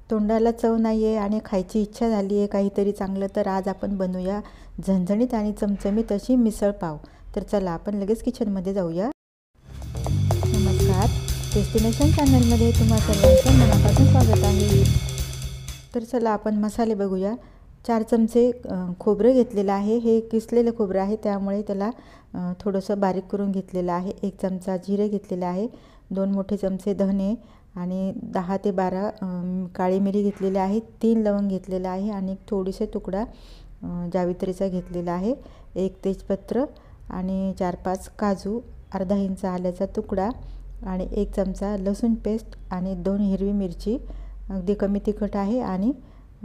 तोंडाला चव नाही आहे आणि खायची इच्छा झाली आहे काहीतरी चांगलं, तर आज आपण बनवूया झणझणीत आणि चमचमीत अशी मिसळ पाव. तर चला आपण लगेच किचनमध्ये जाऊया. नमस्कार, डेस्टिनेशन चॅनलमध्ये तुम्हा सर्वांचं मनापासून स्वागत आहे. तर चला आपण मसाले बघूया. 4 चमचे खोबरं घेतलेलं आहे. हे किसलेलं खोबरं आहे, त्यामुळे त्याला थोडंसं बारीक करून घेतलेलं आहे. 1 चमचा जिरे घेतलेले आहे, 2 मोठे चमचे धने आणि 10 ते 12 काळी मिरी घेतलेली आहे, 3 लवंग घेतलेले आहे आणि थोडेसे तुकडा जावित्रीचा घेतलेला आहे, 1 तेजपत्र आणि 4-5 काजू, अर्धा इंच आल्याचा तुकडा आणि 1 चमचा लसूण पेस्ट आणि 2 हिरवी मिरची. अगदी कमी तिखट आहे आणि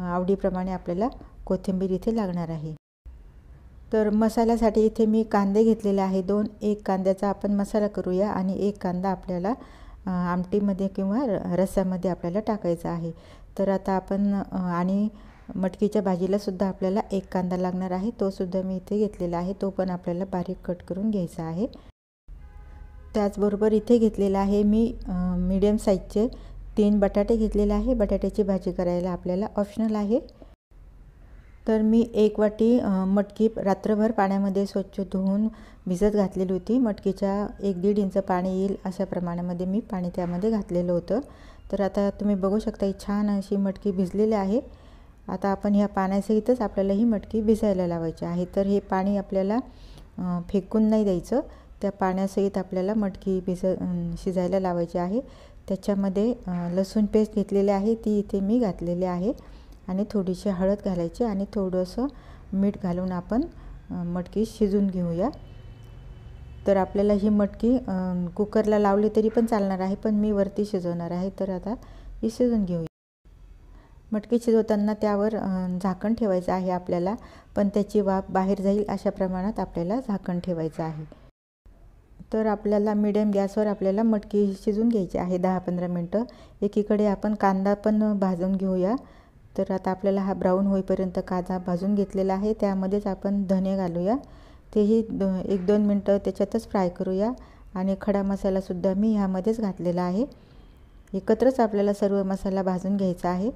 आवडीप्रमाणे आपल्याला कोथिंबीर इथे लागणार आहे. तर मसाल्यासाठी इथे मी कांदे घेतलेले आहे 2. 1 कांद्याचा आपण मसाला करूया आणि 1 कांदा आपल्याला आमटीमध्ये किंवा रस्स्यामध्ये आपल्याला टाकायचा आहे. तर आता आपण आणि मटकीच्या भाजीला सुद्धा आपल्याला 1 कांदा लागणार आहे, तो सुद्धा मी इथे घेतलेला आहे, तो पण आपल्याला बारीक कट करून घ्यायचा आहे. त्याचबरोबर इथे घेतलेला आहे मी मीडियम साईजचे 3 बटाटे घेतलेले आहे. बटाट्याची भाजी करायला आपल्याला ऑप्शनल आहे. तर मी 1 वाटी मटकी रात्रभर पाण्यामध्ये स्वच्छ धुवून भिजत घातलेली होती. मटकीच्या 1-1.5 इंच पाणी येईल अशा प्रमाणामध्ये मी पाणी त्यामध्ये घातलेलं होतं. तर आता तुम्ही बघू शकता ही छान अशी मटकी भिजलेली आहे. आता आपण ह्या पाण्यासहितच आपल्याला ही मटकी भिजायला लावायची आहे. तर हे पाणी आपल्याला फेकून नाही द्यायचं, त्या पाण्यासहित आपल्याला मटकी शिजायला लावायची आहे. त्याच्यामध्ये लसूण पेस्ट घेतलेली आहे, ती इथे मी घातलेली आहे आणि थोडीशी हळद घालायची आणि थोडंसं मीठ घालून आपण मटकी शिजून घेऊया. तर आपल्याला ही मटकी कुकरला लावली तरी पण चालणार आहे, पण मी वरती शिजवणार आहे. तर आता ही शिजून घेऊया. मटकी शिजवताना त्यावर झाकण ठेवायचं आहे आपल्याला, पण त्याची वाफ बाहेर जाईल अशा प्रमाणात आपल्याला झाकण ठेवायचं आहे. तर आपल्याला मीडियम गॅसवर आपल्याला मटकी शिजून घ्यायची आहे 10-15 मिनटं. एकीकडे आपण कांदा पण भाजून घेऊया. तर आता आपल्याला हा ब्राऊन होईपर्यंत कांदा भाजून घेतलेला आहे. त्यामध्येच आपण धने घालूया, तेही 1-2 मिनटं त्याच्यातच फ्राय करूया आणि खडा मसालासुद्धा मी ह्यामध्येच घातलेला आहे. एकत्रच आपल्याला सर्व मसाला भाजून घ्यायचा आहे.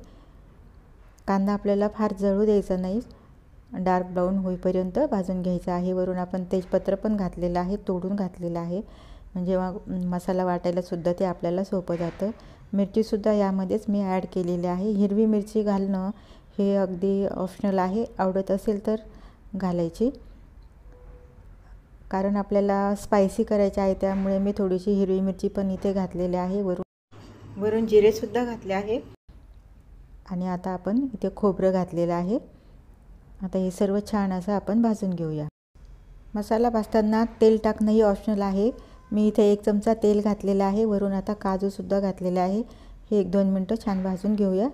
कांदा आपल्याला फार जळू द्यायचा नाही, डार्क ब्राऊन होईपर्यंत भाजून घ्यायचा आहे. वरून आपण तेजपत्र पण घातलेलं आहे, तोडून घातलेलं आहे, म्हणजे मसाला वाटायलासुद्धा ते आपल्याला सोपं जातं. मिरचीसुद्धा यामध्येच मी ॲड केलेली आहे. हिरवी मिरची घालणं हे अगदी ऑप्शनल आहे, आवडत असेल तर घालायची, कारण आपल्याला स्पायसी करायचे आहे, त्यामुळे मी थोडीशी हिरवी मिरची पण इथे घातलेली आहे. वरून जिरेसुद्धा घातले आहे आणि आता आपण इथे खोबरं घातलेलं आहे. आता हे सर्व छान असं आपण भाजून घेऊया. मसाला भाजताना तेल टाकणं ही ऑप्शनल आहे. मी इथे 1 चमचा तेल घातलेलं आहे. वरून आता काजूसुद्धा घातलेले आहे. हे 1-2 मिनटं छान भाजून घेऊया.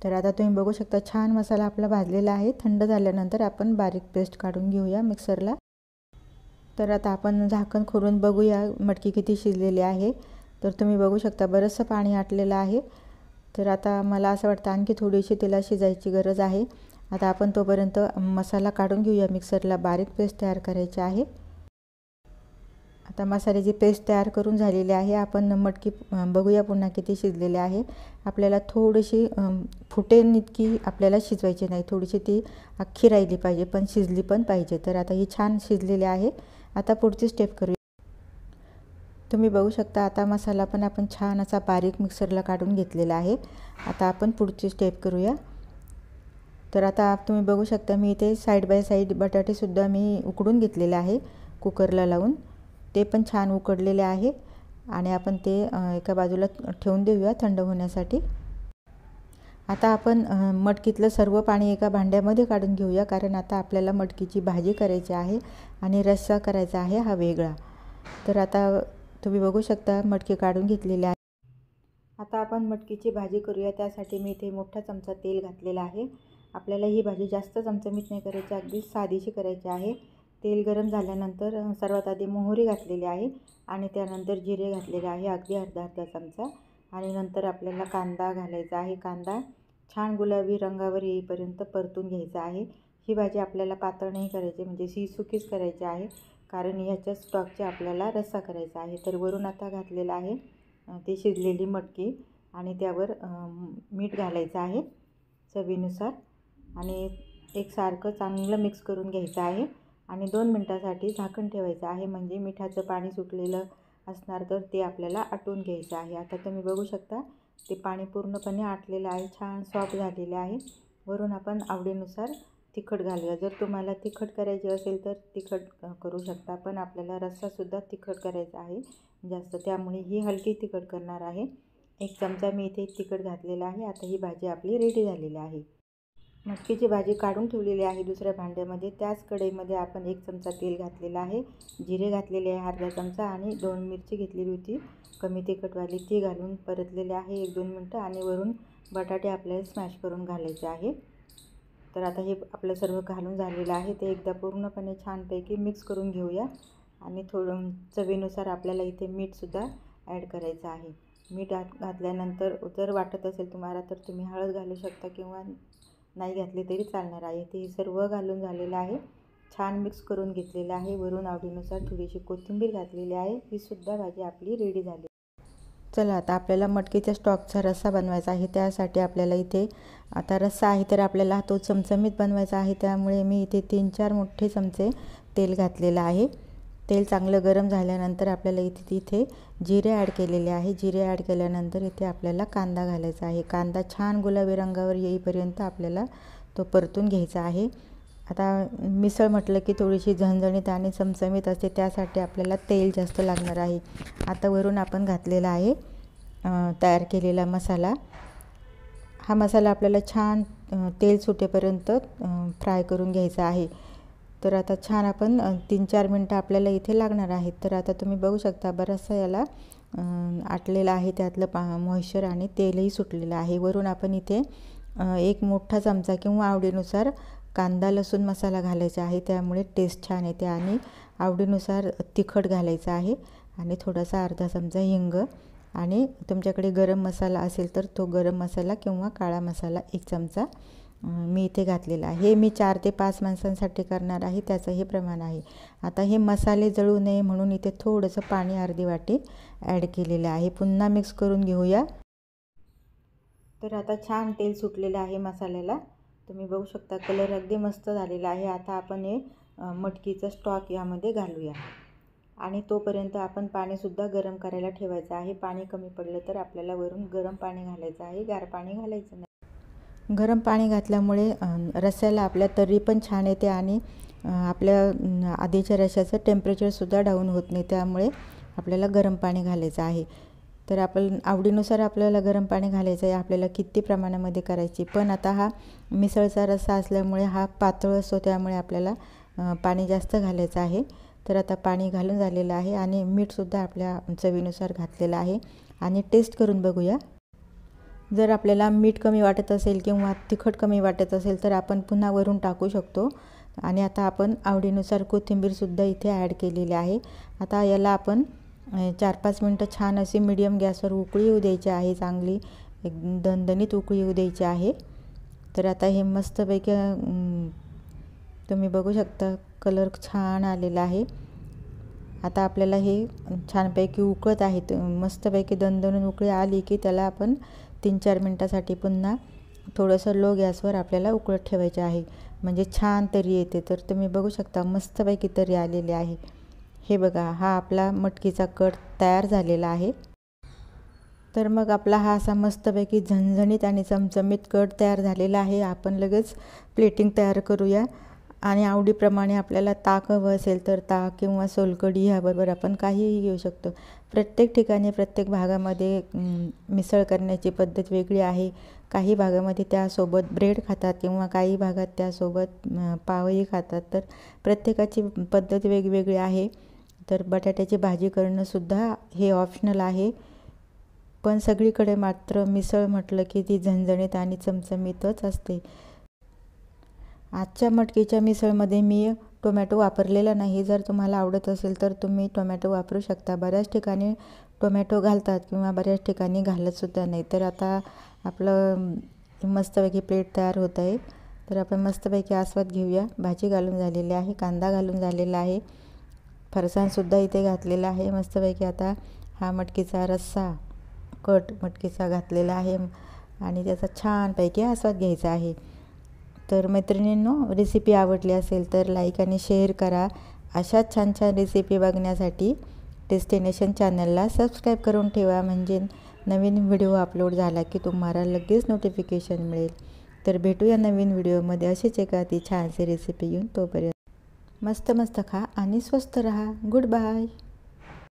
तर आता तुम्ही बघू शकता छान मसाला आपला भाजलेला आहे. थंड झाल्यानंतर आपण बारीक पेस्ट काढून घेऊया मिक्सरला. तर आता आपण झाकण खोलून बघूया मटकी किती शिजलेली आहे. तर तुम्ही बघू शकता बरंचसं पाणी आटलेलं आहे. तर आता मला असं वाटतं आणखी थोडीशी तिला शिजायची गरज आहे. आता आपण तोपर्यंत मसाला काढून घेऊया मिक्सरला, बारीक पेस्ट तयार करायची आहे. आता मसाल्याची पेस्ट तयार करून झालेली आहे. आपण मटकी बघूया पुन्हा किती शिजलेली आहे. आपल्याला थोडीशी फुटेल इतकी आपल्याला शिजवायची नाही, थोडीशी ती अख्खी राहिली पाहिजे, पण शिजली पण पाहिजे. तर आता ही छान शिजलेली आहे. आता पुढची स्टेप करूया. तुम्ही बघू शकता आता मसाला पण आपण छान असा बारीक मिक्सरला काढून घेतलेला आहे. आता आपण पुढची स्टेप करूया. तर आता तुम्ही बघू शकता मी इथे साईड बाय साईड बटाटेसुद्धा मी उकडून घेतलेले आहे कुकरला लावून. ते पण छान उकडलेले आहे आणि आपण ते एका बाजूला ठेवून देऊया थंड होण्यासाठी. आता आपण मटकीतलं सर्व पाणी एका भांड्यामध्ये काढून घेऊया, कारण आता आपल्याला मटकीची भाजी करायची आहे आणि रस्सा करायचा आहे हा वेगळा. तर आता तुम्ही बघू शकता मटकी काढून घेतलेली आहे. आता आपण मटकीची भाजी करूया. त्यासाठी मी इथे मोठा चमचा तेल घातलेला आहे. आपल्याला ही भाजी जास्त चमचमीत नाही करायची, अगदी साधीशी करायची आहे. तेल गरम झाल्यानंतर सर्वात आधी मोहरी घातलेली आहे आणि त्यानंतर जिरे घातलेले आहे, अगदी अर्धा चमचा. आणि नंतर आपल्याला कांदा घालायचा आहे. कांदा छान गुलाबी रंगावर येईपर्यंत परतून घ्यायचा आहे. ही भाजी आपल्याला पातळ नाही करायची, म्हणजे सुकीच करायची आहे, कारण ह्याच्या स्टॉकचे आपल्याला रस्सा करायचा आहे. तर वरून आता घातलेला आहे ती शिजलेली मटकी. आणि त्यावर मीठ घालायचं आहे चवीनुसार आणि एकसारखं चांगलं मिक्स करून घ्यायचं आहे आणि 2 मिनटासाठी झाकण ठेवायचं आहे. म्हणजे मिठाचं पाणी सुटलेलं असणार तर ते आपल्याला आटवून घ्यायचं आहे. आता तुम्ही बघू शकता ते पाणी पूर्णपणे आटलेलं आहे, छान सॉफ्ट झालेलं आहे. वरून आपण आवडीनुसार तिखट घालूया. जर तुम्हाला तिखट करायची असेल तर तिखट करू शकता, पण आपल्याला रस्सासुद्धा तिखट करायचा आहे जास्त, त्यामुळे ही हलकी तिखट करणार आहे. 1 चमचा मी इथे तिखट घातलेला आहे. आता ही भाजी आपली रेडी झालेली आहे. मटकीची भाजी काढून ठेवलेली आहे दुसऱ्या भांड्यामध्ये. त्याच कढईमध्ये आपण 1 चमचा तेल घातलेला आहे, जिरे घातलेले आहे अर्धा चमचा आणि 2 मिरची घेतलेली होती कमी तिखटवाली, ती घालून परतलेले आहे 1-2 मिनटं आणि वरून बटाटे आपल्याला स्मॅश करून घालायचे आहे. तर आता हे आपलं सर्व घालून झालेलं आहे. ते एकदा पूर्णपणे छानपैकी मिक्स करून घेऊया आणि थोडं चवीनुसार आपल्याला इथे मीठसुद्धा ॲड करायचं आहे. मीठ घातल्यानंतर जर वाटत असेल तुम्हाला तर तुम्ही हळद घालू शकता किंवा नाही घातली तरी चालणार आहे. ते सर्व घालून झालेलं आहे, छान मिक्स करून घेतलेलं आहे. वरून आवडीनुसार थोडीशी कोथिंबीर घातलेली आहे. ही सुद्धा भाजी आपली रेडी झाली. चला आता आपल्याला मटकीच्या स्टॉकचा रस्सा बनवायचा आहे. त्यासाठी आपल्याला इथे आता रस्सा आहे तर आपल्याला तो चमचमीत बनवायचा आहे, त्यामुळे मी इथे 3-4 मोठे चमचे तेल घातलेलं आहे. तेल चांगलं गरम झाल्यानंतर आपल्याला इथे जिरे ॲड केलेले आहे. जिरे ॲड केल्यानंतर इथे आपल्याला कांदा घालायचा आहे. कांदा छान गुलाबी रंगावर येईपर्यंत आपल्याला तो परतून घ्यायचा आहे. आता मिसळ म्हटलं की थोडीशी झणझणीत आणि चमचमीत असते, त्यासाठी आपल्याला तेल जास्त लागणार आहे. आता वरून आपण घातलेला आहे तयार केलेला मसाला. हा मसाला आपल्याला छान तेल सुटेपर्यंत फ्राय करून घ्यायचा आहे. तर आता छान आपण 3-4 मिनटं आपल्याला इथे लागणार आहेत. तर आता तुम्ही बघू शकता बराचसा याला आटलेला आहे, त्यातलं मॉइश्चर आणि तेलही सुटलेलं आहे. वरून आपण इथे 1 मोठा चमचा किंवा आवडीनुसार कांदा लसूण मसाला घालायचा आहे, त्यामुळे टेस्ट छान येते. आणि आवडीनुसार तिखट घालायचं आहे आणि थोडासा अर्धा चमचा हिंग आणि तुमच्याकडे गरम मसाला असेल तर तो गरम मसाला किंवा काळा मसाला 1 चमचा मी इथे घातलेला आहे. हे मी 4 ते 5 माणसांसाठी करणार आहे, त्याचं हे प्रमाण आहे. आता हे मसाले जळू नये म्हणून इथे थोडंसं पाणी अर्धी वाटी ॲड केलेलं आहे. पुन्हा मिक्स करून घेऊया. तर आता छान तेल सुटलेलं आहे मसाल्याला, तुम्ही बघू शकता कलर अगदी मस्त झालेला आहे. आता आपण हे मटकीचं स्टॉक यामध्ये घालूया आणि तोपर्यंत आपण पाणीसुद्धा गरम करायला ठेवायचं आहे. पाणी कमी पडलं तर आपल्याला वरून गरम पाणी घालायचं आहे, गार पाणी घालायचं नाही. गरम पाणी घातल्यामुळे रस्स्याला आपल्या तर्री पण छान येते आणि आपल्या आधीच्या रश्श्याचं टेम्परेचरसुद्धा डाऊन होत नाही, त्यामुळे आपल्याला गरम पाणी घालायचं आहे. तर आपण आवडीनुसार आपल्याला गरम पाणी घालायचं आहे, आपल्याला किती प्रमाणामध्ये करायची. पण आता हा मिसळचा रस्सा असल्यामुळे हा पातळ असतो, त्यामुळे आपल्याला पाणी जास्त घालायचं आहे. तर आता पाणी घालून झालेलं आहे आणि मीठसुद्धा आपल्या चवीनुसार घातलेलं आहे आणि टेस्ट करून बघूया. जर आपल्याला मीठ कमी वाटत असेल किंवा तिखट कमी वाटत असेल तर आपण पुन्हा वरून टाकू शकतो. आणि आता आपण आवडीनुसार कोथिंबीरसुद्धा इथे ॲड केलेली आहे. आता याला आपण 4-5 मिनटं छान अशी मीडियम गॅसवर उकळी येऊ द्यायची आहे, चांगली एक दणदणीत उकळी येऊ द्यायची आहे. तर आता हे मस्तपैकी तुम्ही बघू शकता कलर छान आलेला आहे. आता आपल्याला हे छानपैकी उकळत आहे, मस्तपैकी दणदणून उकळी आली की त्याला आपण 3-4 मिनटासाठी पुन्हा थोडंसं लो गॅसवर आपल्याला उकळत ठेवायचे आहे, म्हणजे छान तरी येते. तर तुम्ही बघू शकता मस्तपैकी तरी आलेली आहे. हे बघा, हा आपला मटकीचा कट तयार झालेला आहे. तर मग आपला हा असा मस्तपैकी झणझणीत आणि चमचमीत कट तयार झालेला आहे. आपण लगेच प्लेटिंग तयार करूया आणि आवडीप्रमाणे आपल्याला ताक हवं असेल तर ताक किंवा सोलकढी ह्याबरोबर आपण काहीही घेऊ शकतो. प्रत्येक ठिकाणी प्रत्येक भागामध्ये मिसळ करण्याची पद्धत वेगळी आहे. काही भागामध्ये त्यासोबत ब्रेड खातात किंवा काही भागात त्यासोबत पावही खातात. तर प्रत्येकाची पद्धत वेगवेगळी आहे. तर बटाट्याची भाजी करणंसुद्धा हे ऑप्शनल आहे, पण सगळीकडे मात्र मिसळ म्हटलं की ती झणझणीत आणि चमचमीतच असते. आजच्या मटकीच्या मिसळमध्ये मी टोमॅटो वापरलेला नाही. जर तुम्हाला आवडत असेल तर तुम्ही टोमॅटो वापरू शकता. बऱ्याच ठिकाणी टोमॅटो घालतात किंवा बऱ्याच ठिकाणी घालतसुद्धा नाही. तर आता आपलं मस्तपैकी प्लेट तयार होत आहे. तर आपण मस्तपैकी आस्वाद घेऊया. भाजी घालून झालेली आहे, कांदा घालून झालेला आहे, फरसाणसुद्धा इथे घातलेला आहे मस्तपैकी. आता हा मटकीचा रस्सा कट मटकीचा घातलेला आहे आणि त्याचा छानपैकी आस्वाद घ्यायचा आहे. तर मैत्रिणींनो, रेसिपी आवडली असेल तर लाईक आणि शेअर करा. अशाच छान छान रेसिपी बघण्यासाठी डेस्टिनेशन चॅनलला सबस्क्राईब करून ठेवा, म्हणजे नवीन व्हिडिओ अपलोड झाला की तुम्हाला लगेच नोटिफिकेशन मिळेल. तर भेटूया नवीन व्हिडिओमध्ये अशीच एखादी छानशी रेसिपी घेऊन. तोपर्यंत मस्त मस्त खा आणि स्वस्त रहा. Good bye.